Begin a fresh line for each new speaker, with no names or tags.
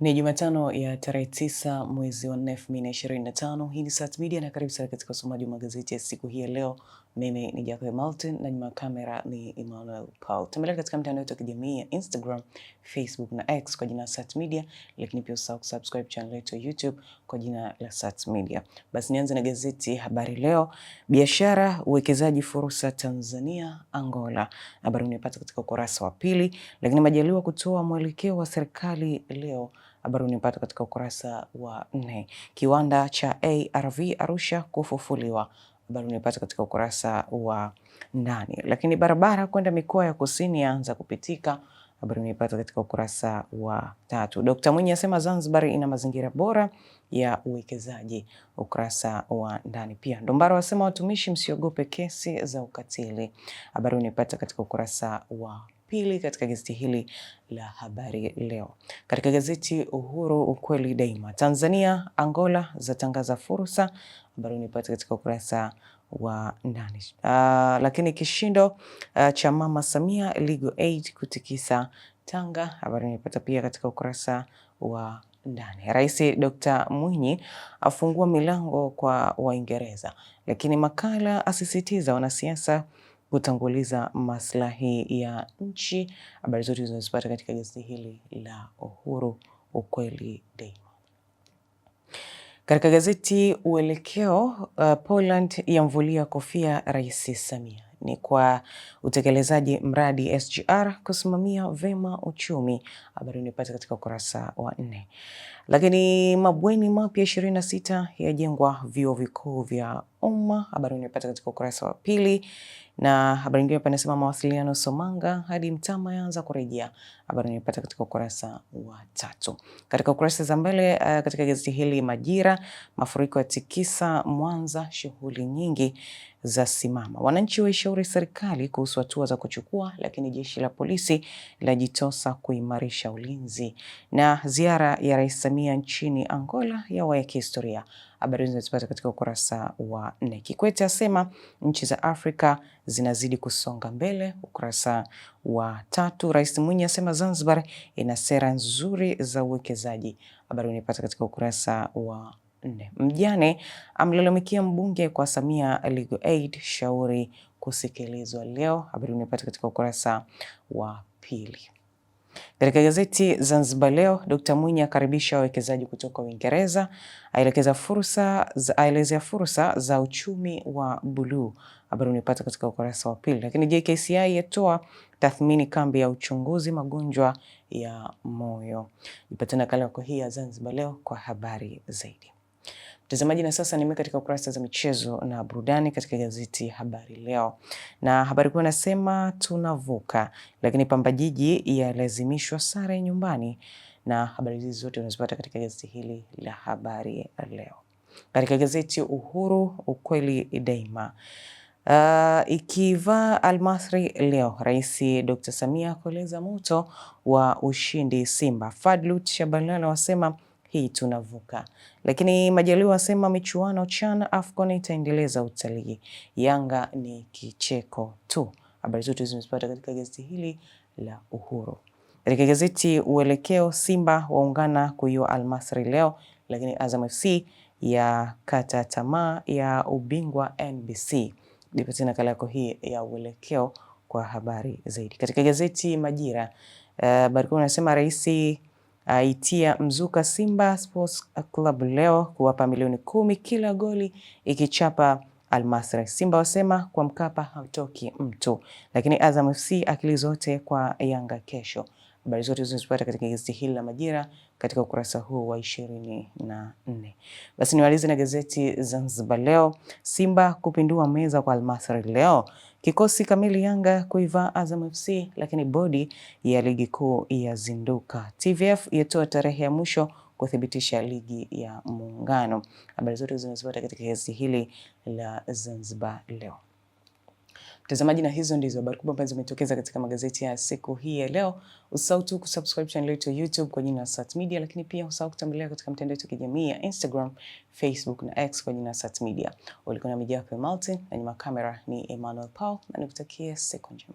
Ni Jumatano ya tarehe 9 mwezi wa 4 2025. Hii ni Sat Media na karibu sana katika usomaji wa magazeti ya siku hii ya leo. Mimi ni Jacob Martin na nyuma ya kamera ni Emmanuel Paul. Tembelea katika mtandao wetu wa kijamii ya Instagram, Facebook na X kwa jina la Sat Media, lakini pia usahau kusubscribe channel yetu ya YouTube kwa jina la Sat Media. Basi nianze na gazeti Habari Leo. Biashara, uwekezaji, fursa Tanzania Angola. Habari unapata katika ukurasa wa pili. Lakini Majaliwa kutoa mwelekeo wa serikali leo. Habari unipata katika ukurasa wa 4. Kiwanda cha ARV Arusha kufufuliwa. Habari unipata katika ukurasa wa 8. Lakini barabara kwenda mikoa ya kusini yaanza kupitika. Habari unipata katika ukurasa wa 3. Dr. Mwinyi asema Zanzibar ina mazingira bora ya uwekezaji, ukurasa wa ndani. Pia Ndumbaro asema watumishi msiogope kesi za ukatili. Habari unipata katika ukurasa wa pili katika gazeti hili la Habari Leo. Katika gazeti Uhuru ukweli daima. Tanzania Angola zatangaza fursa. Habari unipata katika ukurasa wa ndani. Lakini kishindo cha Mama Samia Legal Aid kutikisa Tanga. Habari unipata pia katika ukurasa wa ndani. Rais Dr. Mwinyi afungua milango kwa Waingereza. Lakini makala asisitiza wanasiasa kutanguliza maslahi ya nchi. Habari zote zinazopata katika gazeti hili la Uhuru ukweli daima. Katika gazeti Uelekeo, Poland yamvulia kofia Rais Samia. Ni kwa utekelezaji mradi SGR kusimamia vema uchumi. Habari unipata katika ukurasa wa 4. Lakini mabweni mapya 26 yajengwa vyuo vikuu vya umma. Habari unipata katika ukurasa wa pili. Na habari nyingine hapa inasema mawasiliano Somanga hadi Mtama yaanza kurejea. Habari unipata katika ukurasa wa 3. Katika ukurasa za mbele katika gazeti hili Majira, mafuriko ya tikisa Mwanza, shughuli nyingi za simama. Wananchi waishauri serikali kuhusu hatua za kuchukua, lakini jeshi la polisi lajitosa kuimarisha ulinzi. Na ziara ya Rais Samia nchini Angola yawa ya kihistoria. Habari hizo zinazipata katika ukurasa wa 4. Kikwete asema nchi za Afrika zinazidi kusonga mbele, ukurasa wa 3. Rais Mwinyi asema Zanzibar ina sera nzuri za uwekezaji. Habari unipata katika ukurasa wa 4. Mjane amlalamikia mbunge kwa Samia Legal Aid, shauri kusikilizwa leo. Habari unipata katika ukurasa wa 2. Katika gazeti Zanzibar Leo, Dr. Mwinyi akaribisha wawekezaji kutoka Uingereza, aelezea fursa za uchumi wa buluu. Habari unipata katika ukurasa wa 2. Lakini JKCI yatoa tathmini kambi ya uchunguzi magonjwa ya moyo. Ipata nakala yako hii ya Zanzibar Leo kwa habari zaidi. Mtazamaji, na sasa nime katika ukurasa za michezo na burudani katika gazeti Habari Leo. Na habari kuu inasema tunavuka, lakini Pamba Jiji yalazimishwa sare nyumbani. Na habari hizi zote unazipata katika gazeti hili la Habari Leo. Katika gazeti Uhuru ukweli daima. Ikiva Almasri leo, Rais Dr. Samia kueleza moto wa ushindi Simba. Fadlut Shabalala wasema hii tunavuka. Lakini Majaliwa asema michuano CHAN AFCON itaendeleza utalii. Yanga ni kicheko tu. Habari zote zimezipata katika gazeti hili la Uhuru. Katika gazeti Uelekeo, Simba waungana kuiua Almasri leo, lakini Azam FC ya kata tamaa ya ubingwa NBC. Nipate nakala yako hii ya Uelekeo kwa habari zaidi. Katika gazeti Majira, habari kuu inasema Rais aitia mzuka Simba Sports Club leo kuwapa milioni 10 kila goli ikichapa Almasri. Simba wasema kwa Mkapa hautoki mtu. Lakini Azam FC akili zote kwa Yanga kesho. Habari zote zinazopata katika gazeti hili la Majira katika ukurasa huu wa 24. Basi niwalize na gazeti Zanzibar Leo. Simba kupindua meza kwa Almasri leo. Kikosi kamili Yanga kuivaa Azam FC, lakini bodi ya ligi kuu yazinduka. TVF yatoa tarehe ya mwisho kuthibitisha ligi ya Muungano. Habari zote zinazopata katika gazeti hili la Zanzibar Leo. Mtazamaji, na hizo ndizo habari kubwa ambazo zimetokeza katika magazeti ya siku hii ya leo. Usahau tu kusubscribe channel yetu ya YouTube kwa jina la Sat Media, lakini pia usahau kutembelea katika mtandao wetu wa kijamii ya Instagram, Facebook na X kwa jina la Sat Media. Ulikuwa na Jacob Martin na nyuma kamera ni Emmanuel Paul, na nikutakie siku njema.